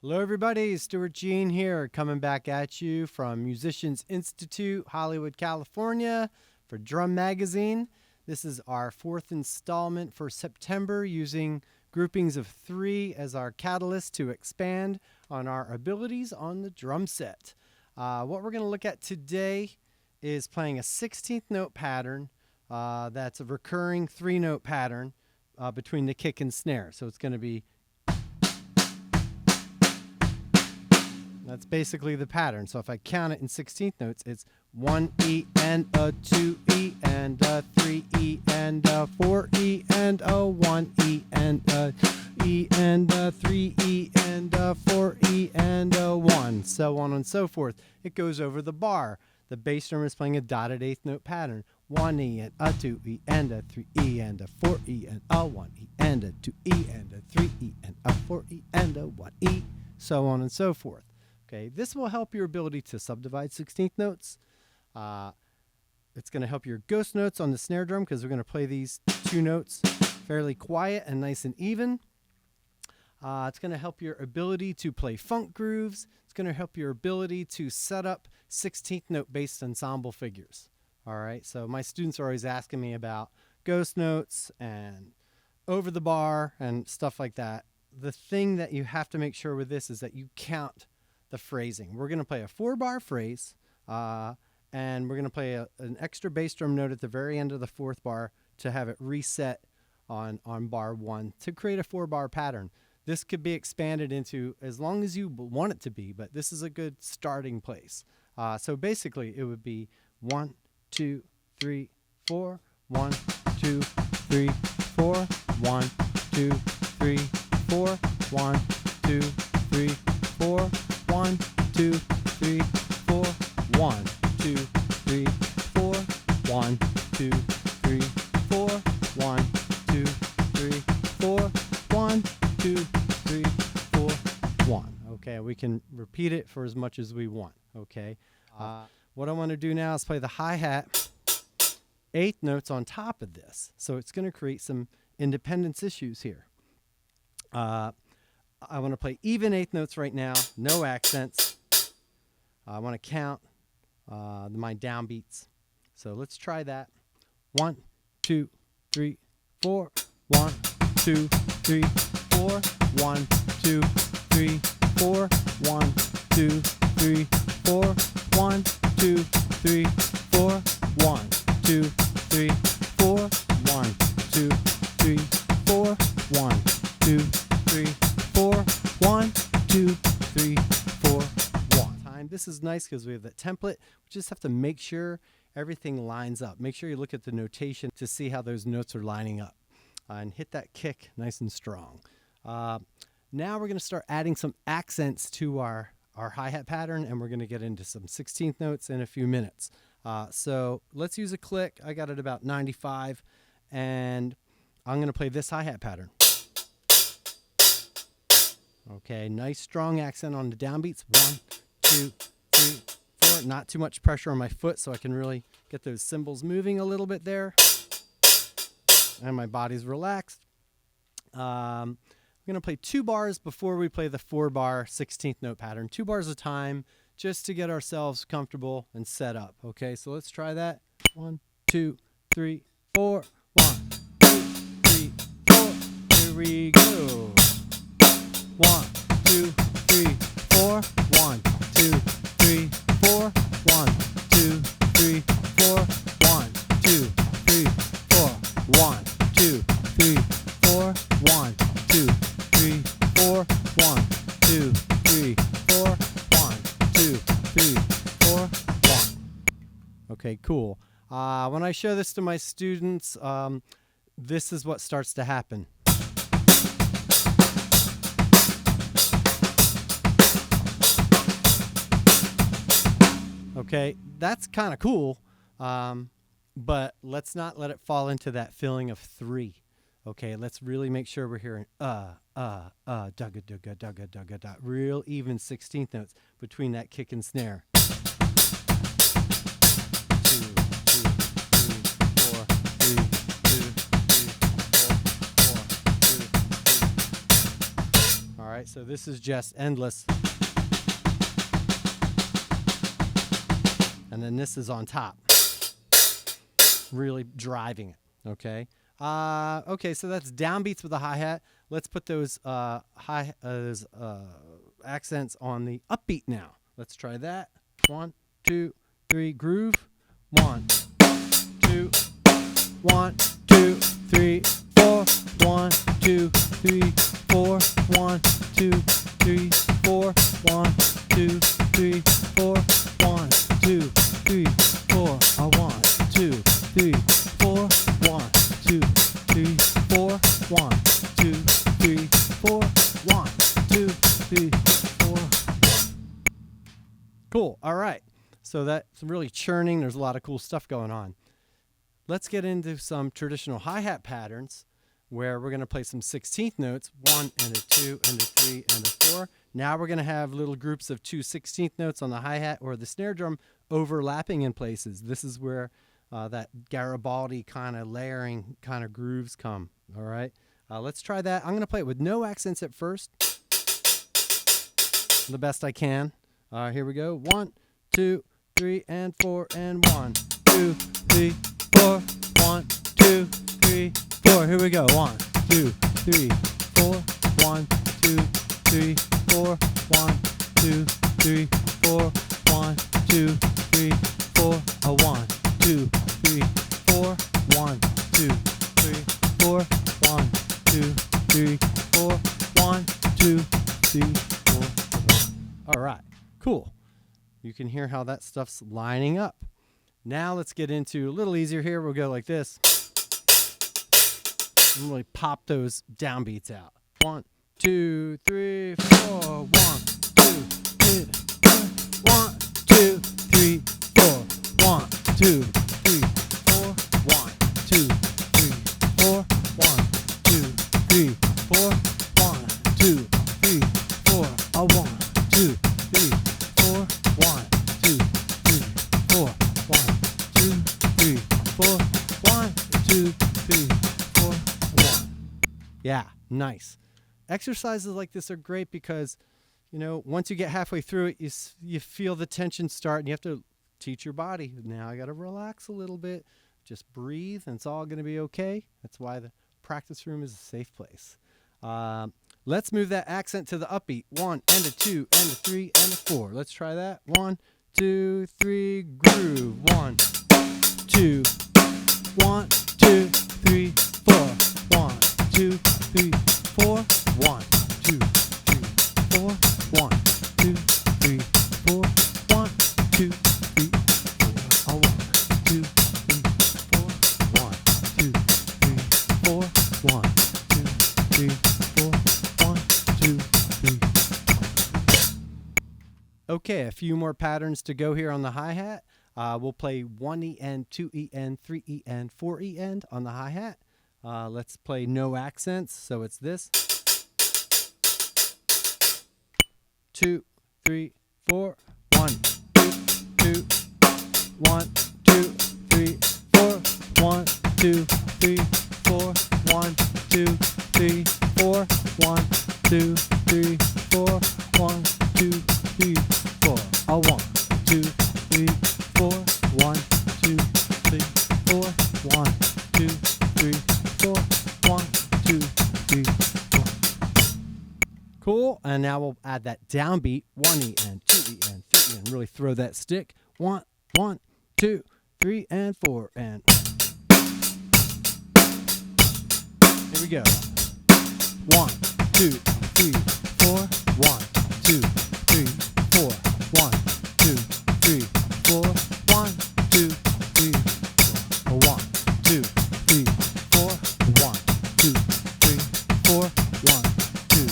Hello, everybody. Stuart Jean here, coming back at you from Musicians Institute, Hollywood, California, for Drum Magazine. This is our fourth installment for September, using groupings of 3 as our catalyst to expand on our abilities on the drum set. What we're going to look at today is playing a 16th note pattern that's a recurring 3-note pattern between the kick and snare. So it's going to be That's basically the pattern. So if I count it in 16th notes, it's 1 E and a 2 E and a 3 E and a 4 E and a 1 E and a E and a 3 E and a 4 E and a 1, so on and so forth. It goes over the bar. The bass drum is playing a dotted 8th note pattern. 1 E and a 2 E and a 3 E and a 4 E and a 1 E and a 2 E and a 3 E and a 4 E and a 1 E, so on and so forth. Okay, this will help your ability to subdivide 16th notes. It's going to help your ghost notes on the snare drum, because we're going to play these 2 notes fairly quiet and nice and even. It's going to help your ability to play funk grooves. It's going to help your ability to set up 16th note based ensemble figures. All right, so my students are always asking me about ghost notes and over the bar and stuff like that. The thing that you have to make sure with this is that you count the phrasing. We're going to play a 4-bar phrase, and we're going to play an extra bass drum note at the very end of the 4th bar to have it reset on bar 1 to create a 4-bar pattern. This could be expanded into as long as you want it to be, but this is a good starting place. So basically it would be 1, 2, 3, 4, 1, 2, 3, 4, 1, 2, 3, 4, 1, 2, 3, 4, 1, 2, 3, 4, 1, 2, 3, 4, 1, 2, 3, 4, 1, 2, 3, 4, 1, 2, 3, 4, 1. Okay, we can repeat it for as much as we want. Okay, what I want to do now is play the hi-hat 8th notes on top of this. So it's going to create some independence issues here. I want to play even 8th notes right now, no accents. I want to count my downbeats. So let's try that. 1, 2, 3, 4. 1, 2, 3, 4. 1, 2, 3, 4. 1, 2, 3, 4. 1, 2, 3, 4. 1, 2, 3, 4. 1, 2, 3, 4. 1, 2, 3, 4. 1, 2, 3, 4, 1. This is nice because we have that template. We just have to make sure everything lines up. Make sure you look at the notation to see how those notes are lining up. And hit that kick nice and strong. Now we're going to start adding some accents to our hi-hat pattern, and we're going to get into some 16th notes in a few minutes. So let's use a click. I got it about 95, and I'm going to play this hi-hat pattern. Okay, nice strong accent on the downbeats. 1, 2, 3, 4. Not too much pressure on my foot, so I can really get those cymbals moving a little bit there. And my body's relaxed. I'm going to play 2 bars before we play the 4-bar 16th note pattern. 2 bars at a time, just to get ourselves comfortable and set up. Okay, so let's try that. 1, 2, 3, 4. 1, 2, 3, 4. Here we go. 1, 2, 3, 4. 1, 2, 3, 4. 1, 2, 3, 4. 1, 2, 3, 4. 1, 2, 3, 4. 1, 2, 3, 4. 1, 2, 3, 4. 1, 2, 3, 4. 1. Okay, cool. When I show this to my students, this is what starts to happen. Okay, that's kind of cool, but let's not let it fall into that feeling of 3. Okay, let's really make sure we're hearing dugga, dugga, dugga, dugga, dugga. Real even 16th notes between that kick and snare. 2, 2, 3, 4, 3, 2, 3, 4, 4, 2, 3. All right, right, so this is just endless. And then this is on top. Really driving it, okay? Okay, so that's downbeats with the hi-hat. Let's put those accents on the upbeat now. Let's try that. 1, 2, 3, groove. 1, 2, 1, 2, 3, 4. 1, 2, 3, 4. 1, 2, 3, 4. 1, 2, 3, 4. 1, 2, 3, 4. 1, 2, 3, 4. 1, 2, 3, 4. 1, 2, 3, 4. 1, 2, 3, 4. Cool. All right. So that's really churning. There's a lot of cool stuff going on. Let's get into some traditional hi-hat patterns where we're going to play some 16th notes, 1 and a 2 and a 3 and a 4. Now we're going to have little groups of 2 16th notes on the hi-hat or the snare drum overlapping in places. This is where that Garibaldi kind of layering kind of grooves come. All right. Let's try that. I'm going to play it with no accents at first, the best I can. Here we go. 1, 2, 3, and 4, and 1, 2, 3, 4. 1, 2, 3, 4. Here we go. 1, 2, 3, 4. 1, 2, 3, 4. 1, 2, 3, 4. 1, 2, 3, 4. 1, 2, 3, 4. 1, 2, 3, 4. 1, 2, 3, 4. 1, 2, 3, 4. All right. Cool. You can hear how that stuff's lining up. Now let's get into a little easier here. We'll go like this. And really pop those downbeats out. 1, 2, 3, 4. 1, 2, 3, 4. 1, 2, 3, 4. 1, 2, 3, 4. 1, 2, 3, 4. 1, 2, 3, 4. 1, 2, 3, 4. 1, 2, 3, 4. 1, 2, 3, 4. 1, 2, 3, 4. 1, 2, 3, 4. 1. Yeah, nice. Exercises like this are great because, you know, once you get halfway through it, you feel the tension start, and you have to teach your body. Now I got to relax a little bit. Just breathe, and it's all going to be okay. That's why the practice room is a safe place. Let's move that accent to the upbeat. 1 and a 2 and a 3 and a 4. Let's try that. 1, 2, 3, groove. 1, 2, 1, 2, 3, 4. 1, 2, 3, 4. 1, 2, 3, 4. 1, 2, 3, 4. 1, 2, 3, 4. 1, 2, 3, 4. 1, 2, 3, 4. 1, 2, 3, 4. 1, 2, 3. Okay, a few more patterns to go here on the hi-hat. We'll play 1 EN, 2 EN, 3 EN, 4 EN on the hi-hat. Let's play no accents, so it's this. 2, 3, 4. 1, 2, 2. 1, 2, 3, 4. 1, 2, 3, 4. 1, 2, 3, 4. 1, 2, 3, 4. 1, 2, 3, 4. 1, 2, 3, 4. 1, 2, 3, 4. 1, 2, 3, 4. 1, 2, 3, 4. Cool. And now we'll add that downbeat. 1 EN, 2 EN, 3 EN. Really throw that stick. 1, 1, 2, 3, and 4. And here we go. 1, 2, 3, 4. 1, 2, 3, 4. 1, 2, 3, 4. 1, 2, 3, 4. 1, 2, 3, 4. 1, 2, 3, 4. 1, 2,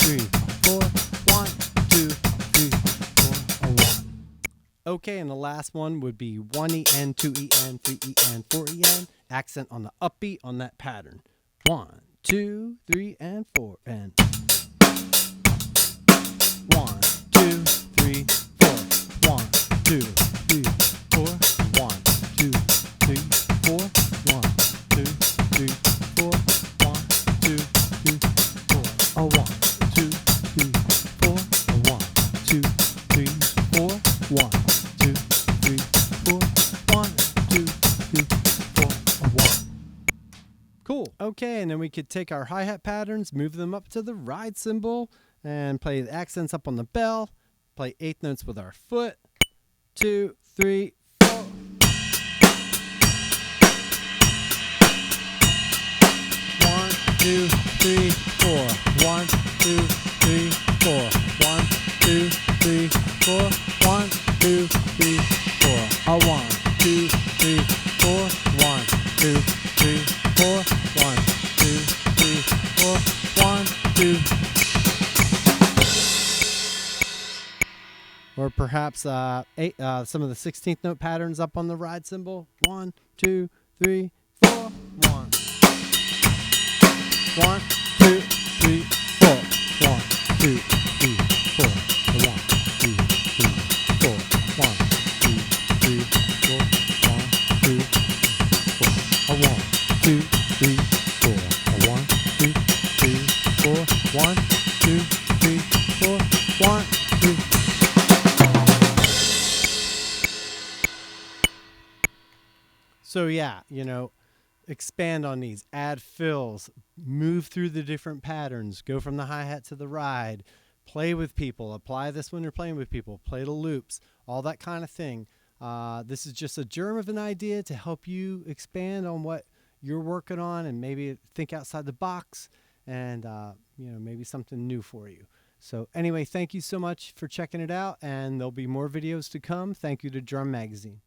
3, 4. 1, 2, 3, 4. 1. Okay, and the last one would be 1 EN, 2 EN, 3 EN, 4 EN. Accent on the upbeat on that pattern. 1, 2, 3, and 4. And 1, 2, 3, 4. 1, 2, 3, 4. 1, 2, 3, 4. 1, 2, 3, 4. 1, 2, 3, 4. 1, 2, 3, Cool. Okay, and then we could take our hi-hat patterns, move them up to the ride cymbal, and play the accents up on the bell. Play eighth notes with our foot. 2, 3, 4. 1, 2, 3, 4. 1, 2, 3, 4. 1, 2, 3, 4. 1, 2, 3, 4. A 1, 2, 3, 4. 1, 2, 3, 4. 1, 2, 3, 4. 1, 2. Or perhaps some of the 16th note patterns up on the ride cymbal. 1, 2, 3, 4. 1, 1, 2, 3, 4. 1, 2, 3, 4. 1, 2, 3, 4. 1, 2, 3, 4. 1, 2, 4. A 1, 2, 3, 4. A 1, 2, 3, 4. 1, 2, 3, 4. 1, 2. So yeah, expand on these, add fills, move through the different patterns, go from the hi-hat to the ride, play with people, apply this when you're playing with people, play the loops, all that kind of thing. This is just a germ of an idea to help you expand on what you're working on and maybe think outside the box and maybe something new for you. So anyway, thank you so much for checking it out, and there'll be more videos to come. Thank you to Drum Magazine.